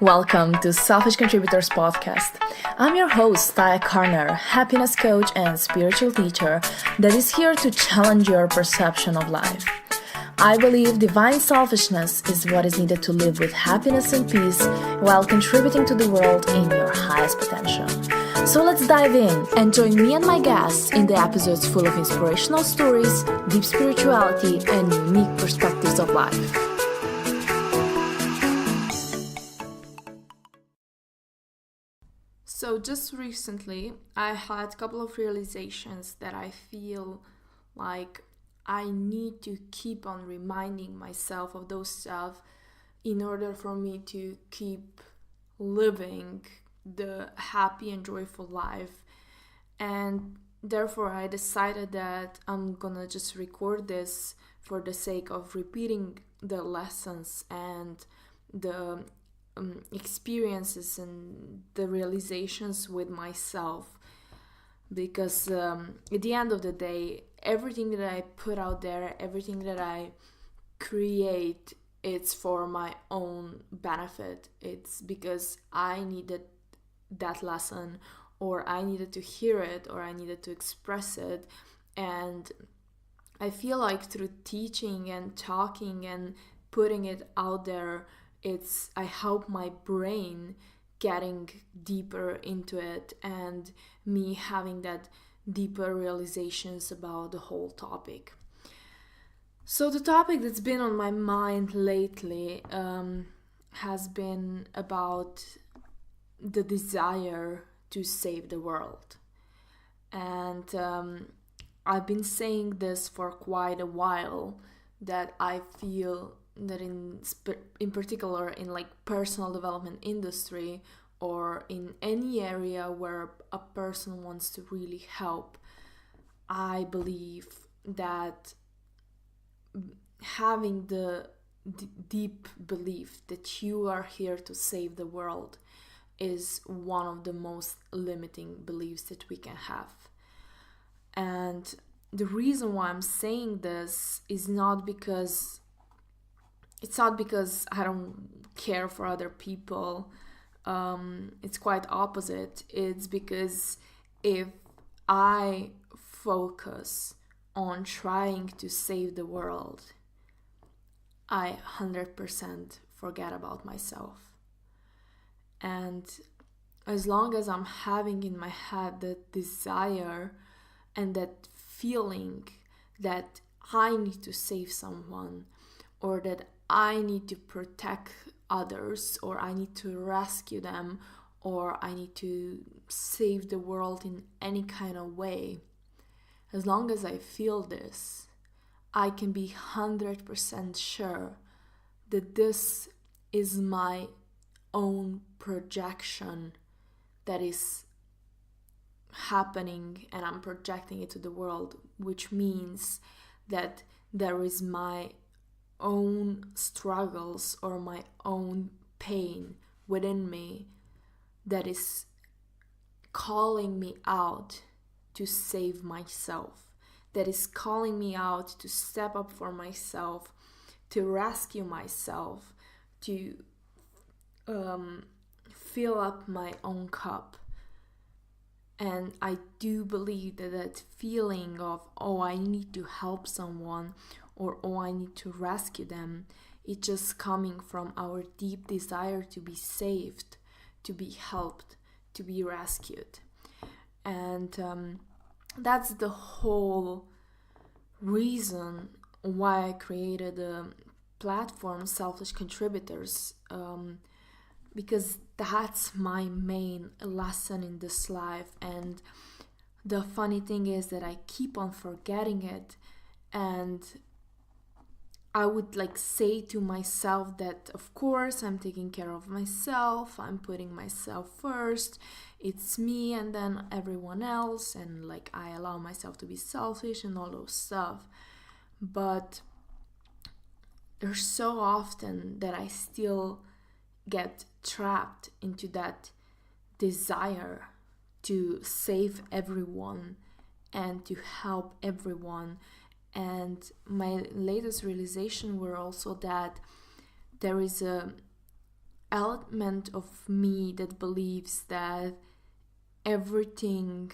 Welcome to Selfish Contributors Podcast. I'm your host, Taja Karner, happiness coach and spiritual teacher that is here to challenge your perception of life. I believe divine selfishness is what is needed to live with happiness and peace while contributing to the world in your highest potential. So let's dive in and join me and my guests in the episodes full of inspirational stories, deep spirituality, and unique perspectives of life. So just recently, I had a couple of realizations that I feel like I need to keep on reminding myself of those stuff in order for me to keep living the happy and joyful life. And therefore, I decided that I'm gonna just record this for the sake of repeating the lessons and the experiences and the realizations with myself, because at the end of the day, everything that I put out there, everything that I create, it's for my own benefit. It's because I needed that lesson, or I needed to hear it, or I needed to express it. And I feel like through teaching and talking and putting it out there, I help my brain getting deeper into it and me having that deeper realizations about the whole topic. So the topic that's been on my mind lately has been about the desire to save the world. And I've been saying this for quite a while, that I feel that in particular in like personal development industry, or in any area where a person wants to really help, I believe that having the deep belief that you are here to save the world is one of the most limiting beliefs that we can have. And the reason why I'm saying this is not because I don't care for other people. It's quite opposite. It's because if I focus on trying to save the world, I 100% forget about myself. And as long as I'm having in my head that desire and that feeling that I need to save someone, or that I need to protect others, or I need to rescue them, or I need to save the world in any kind of way, as long as I feel this, I can be 100% sure that this is my own projection that is happening, and I'm projecting it to the world, which means that there is my own struggles or my own pain within me that is calling me out to save myself, that is calling me out to step up for myself, to rescue myself, to fill up my own cup. And I do believe that feeling of, oh, I need to help someone, or oh, I need to rescue them, it's just coming from our deep desire to be saved, to be helped, to be rescued. And that's the whole reason why I created a platform, Selfish Contributors, because that's my main lesson in this life. And the funny thing is that I keep on forgetting it, and I would say to myself that of course I'm taking care of myself, I'm putting myself first, it's me and then everyone else, and I allow myself to be selfish and all those stuff. But there's so often that I still get trapped into that desire to save everyone and to help everyone. And my latest realization were also that there is element of me that believes that everything,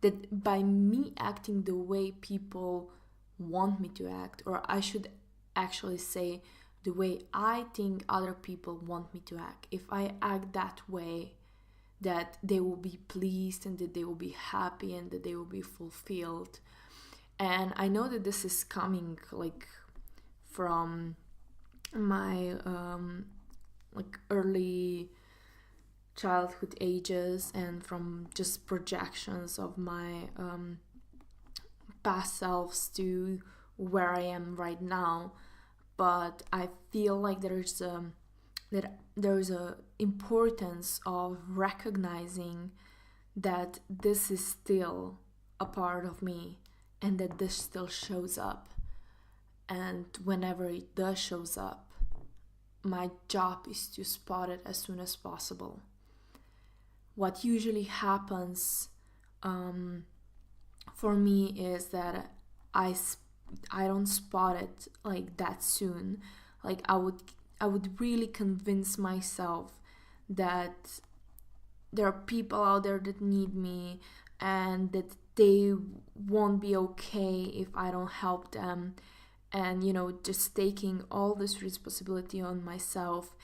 that by me acting the way people want me to act, or I should actually say the way I think other people want me to act, if I act that way, that they will be pleased and that they will be happy and that they will be fulfilled. And I know that this is coming like from my like early childhood ages and from just projections of my past selves to where I am right now. But I feel like there's a importance of recognizing that this is still a part of me and that this still shows up. And whenever it does shows up, my job is to spot it as soon as possible. What usually happens for me is that I don't spot it like that soon. Like I would really convince myself that there are people out there that need me and that they won't be okay if I don't help them. And just taking all this responsibility on myself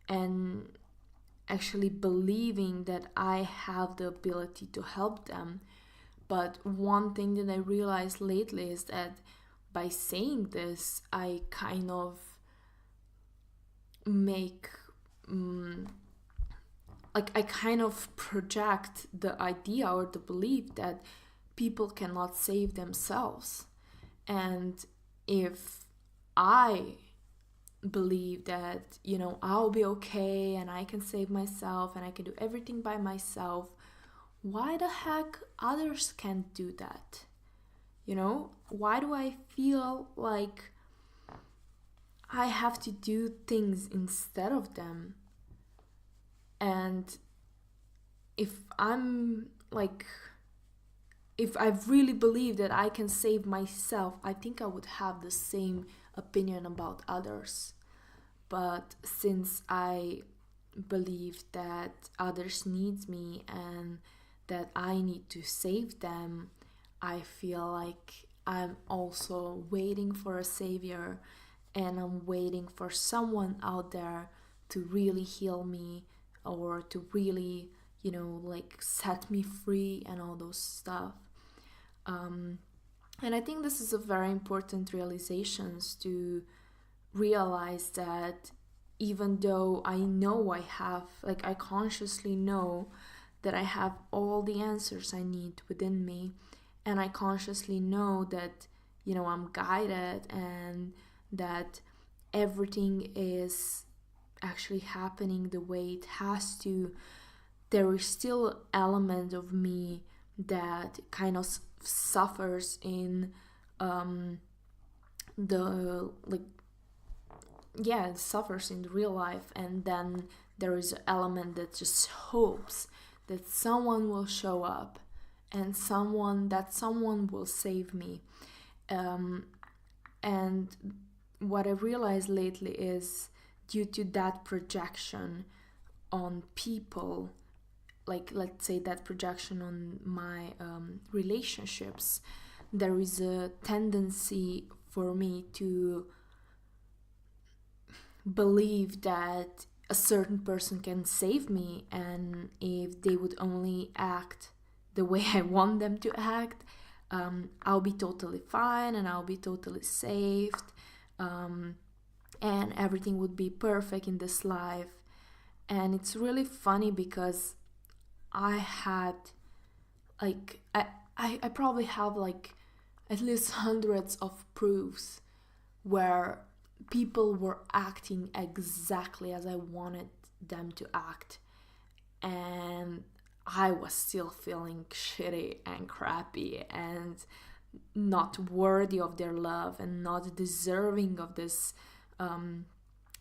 and actually believing that I have the ability to help them. But one thing that I realized lately is that by saying this, I kind of make I kind of project the idea or the belief that people cannot save themselves. And if I believe that I'll be okay and I can save myself and I can do everything by myself, why the heck others can't do that? Why do I feel like I have to do things instead of them? And if I really believe that I can save myself, I think I would have the same opinion about others. But since I believe that others need me and that I need to save them, I feel like I'm also waiting for a savior, and I'm waiting for someone out there to really heal me or to really set me free and all those stuff. And I think this is a very important realization, to realize that even though I know I consciously know that I have all the answers I need within me, and I consciously know that I'm guided and that everything is actually happening the way it has to, there is still an element of me that kind of suffers in suffers in real life. And then there is an element that just hopes that someone will show up and someone will save me. And what I realized lately is, due to that projection on people, like let's say that projection on my relationships, there is a tendency for me to believe that a certain person can save me, and if they would only act the way I want them to act, I'll be totally fine and I'll be totally saved, and everything would be perfect in this life. And it's really funny because I had I probably have at least hundreds of proofs where people were acting exactly as I wanted them to act, and I was still feeling shitty and crappy and not worthy of their love and not deserving of this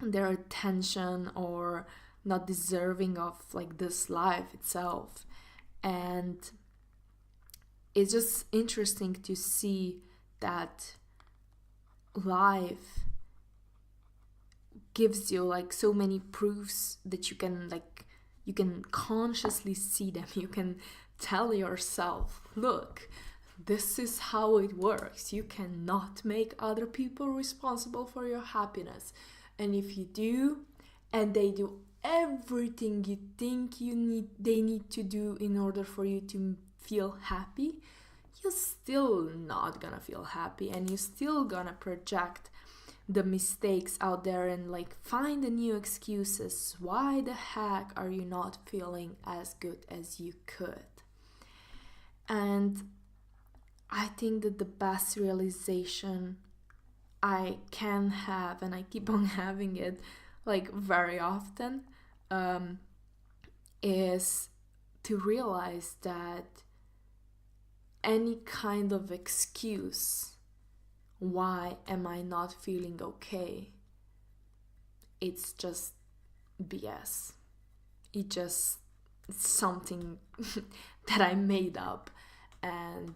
their attention, or not deserving of this life itself. And it's just interesting to see that life gives you like so many proofs that you can consciously see them. You can tell yourself, look, this is how it works. You cannot make other people responsible for your happiness. And if you do, and they do everything you think they need to do in order for you to feel happy, you're still not gonna feel happy, and you're still gonna project the mistakes out there and like find the new excuses. Why the heck are you not feeling as good as you could? And I think that the best realization I can have, and I keep on having it like very often, is to realize that any kind of excuse, why am I not feeling okay, it's just BS. It's something that I made up, and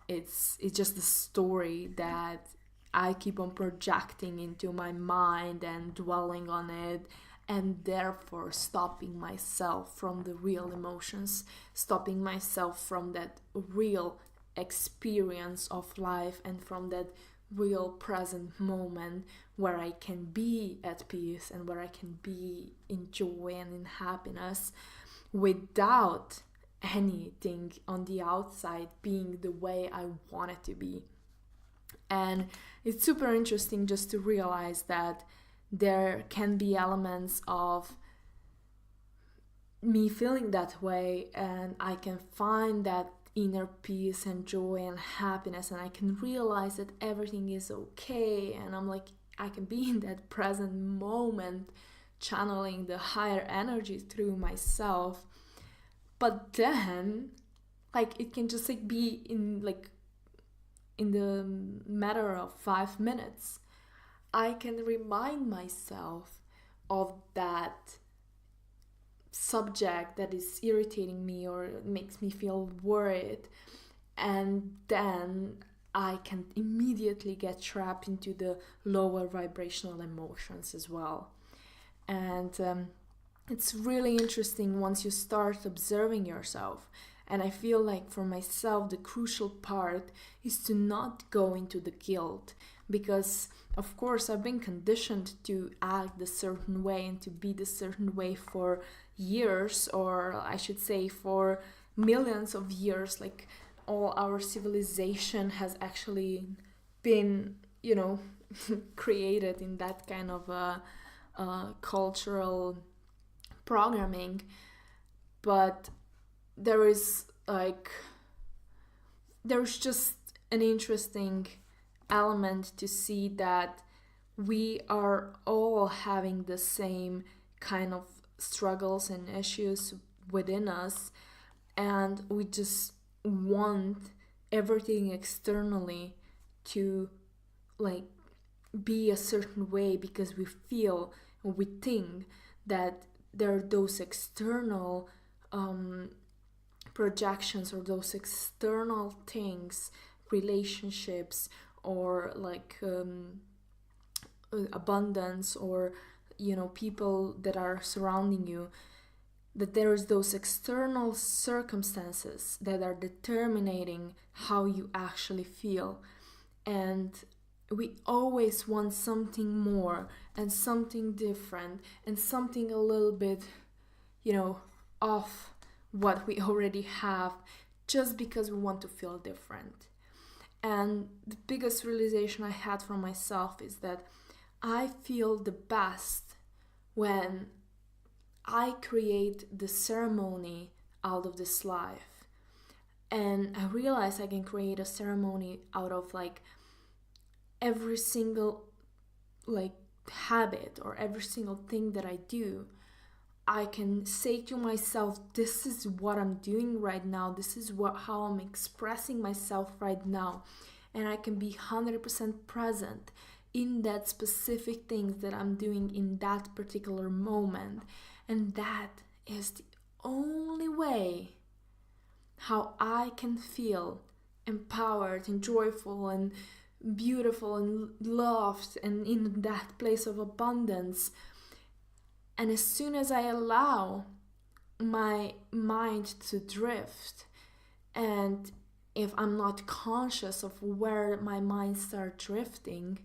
it's just a story that I keep on projecting into my mind and dwelling on it, and therefore stopping myself from the real emotions, stopping myself from that real experience of life and from that real present moment where I can be at peace and where I can be in joy and in happiness without anything on the outside being the way I want it to be. And it's super interesting just to realize that there can be elements of me feeling that way, and I can find that inner peace and joy and happiness, and I can realize that everything is okay, and I'm like, I can be in that present moment channeling the higher energy through myself. But then like it can just like be in the matter of 5 minutes, I can remind myself of that subject that is irritating me or makes me feel worried, and then I can immediately get trapped into the lower vibrational emotions as well. And it's really interesting once you start observing yourself. And I feel like for myself, the crucial part is to not go into the guilt, because of course I've been conditioned to act a certain way and to be the certain way for years, or I should say for millions of years. Like all our civilization has actually been, created in that kind of cultural programming. But there's just an interesting element to see that we are all having the same kind of struggles and issues within us, and we just want everything externally to like be a certain way because we feel, we think that there are those external projections or those external things, relationships, or abundance, or people that are surrounding you, that there is those external circumstances that are determining how you actually feel. And we always want something more and something different and something a little bit off what we already have, just because we want to feel different. And the biggest realization I had for myself is that I feel the best when I create the ceremony out of this life. And I realize I can create a ceremony out of every single habit or every single thing that I do. I can say to myself, this is what I'm doing right now, this is how I'm expressing myself right now, and I can be 100% present in that specific things that I'm doing in that particular moment. And that is the only way how I can feel empowered and joyful and beautiful and loved and in that place of abundance. And as soon as I allow my mind to drift, and if I'm not conscious of where my mind starts drifting,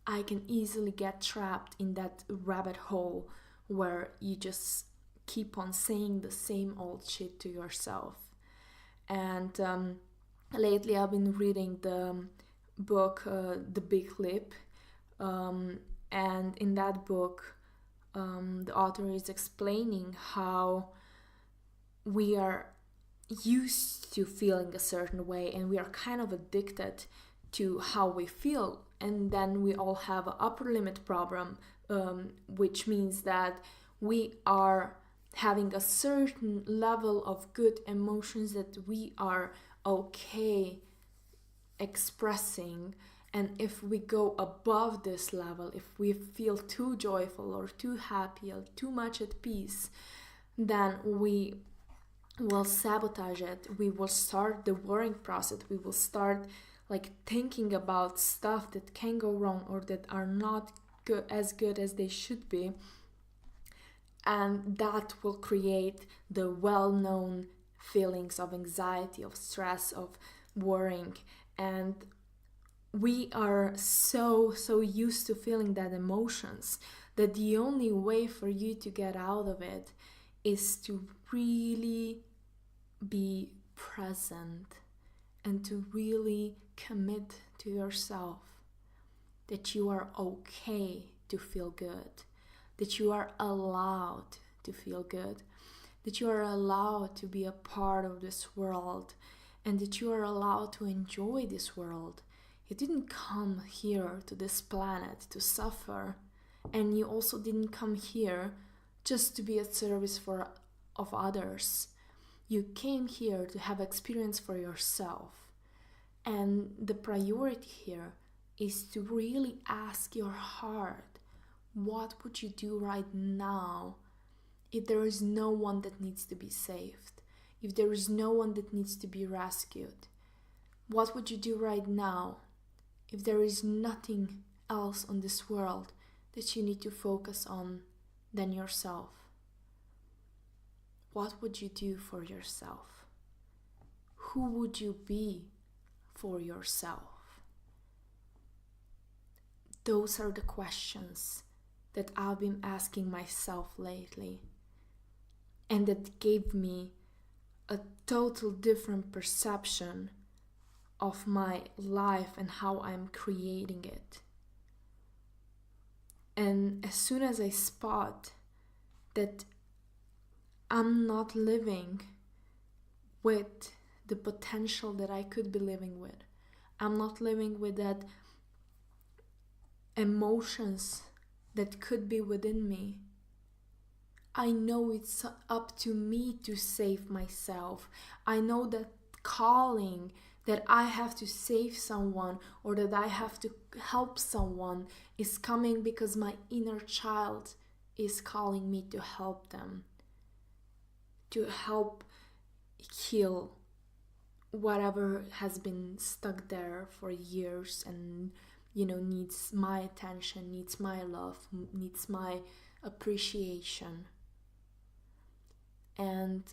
I can easily get trapped in that rabbit hole where you just keep on saying the same old shit to yourself. And lately I've been reading the book The Big Leap, and in that book the author is explaining how we are used to feeling a certain way and we are kind of addicted to how we feel, and then we all have an upper limit problem, which means that we are having a certain level of good emotions that we are okay expressing. And if we go above this level, if we feel too joyful or too happy or too much at peace, then we will sabotage it. We will start the worrying process. We will start like thinking about stuff that can go wrong or that are not good as they should be. And that will create the well-known feelings of anxiety, of stress, of worrying. And we are so used to feeling that emotions that the only way for you to get out of it is to really be present and to really commit to yourself that you are okay to feel good, that you are allowed to feel good, that you are allowed to be a part of this world, and that you are allowed to enjoy this world. You didn't come here to this planet to suffer, and you also didn't come here just to be at service of others. You came here to have experience for yourself. And the priority here is to really ask your heart, what would you do right now if there is no one that needs to be saved? If there is no one that needs to be rescued? What would you do right now if there is nothing else on this world that you need to focus on than yourself? What would you do for yourself? Who would you be for yourself? Those are the questions that I've been asking myself lately, and that gave me a total different perception of my life and how I'm creating it. And as soon as I spot that I'm not living with the potential that I could be living with, I'm not living with that emotions that could be within me, I know it's up to me to save myself. I know that calling, that I have to save someone or that I have to help someone, is coming because my inner child is calling me to help them, to help heal whatever has been stuck there for years and needs my attention, needs my love, needs my appreciation. And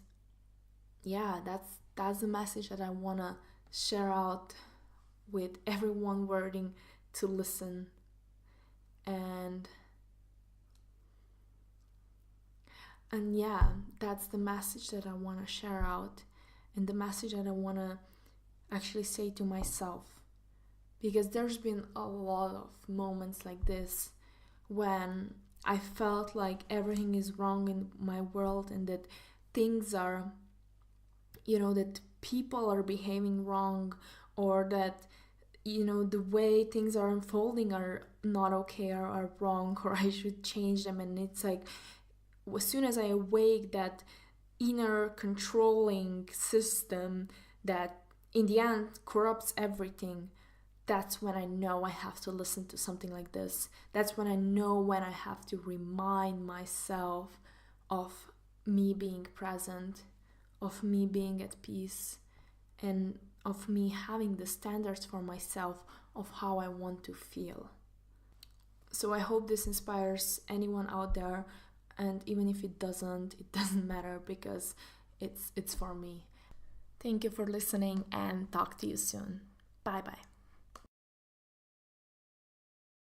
yeah, that's the message that I want to share out with everyone waiting to listen. And yeah, that's the message that I want to share out, and the message that I want to actually say to myself, because there's been a lot of moments like this when I felt like everything is wrong in my world and that things are, that people are behaving wrong, or that, the way things are unfolding are not okay or are wrong, or I should change them. And it's like, as soon as I awake that inner controlling system that in the end corrupts everything, that's when I know I have to listen to something like this. That's when I know when I have to remind myself of me being present, of me being at peace, and of me having the standards for myself of how I want to feel. So I hope this inspires anyone out there, and even if it doesn't matter, because it's for me. Thank you for listening, and talk to you soon. Bye bye.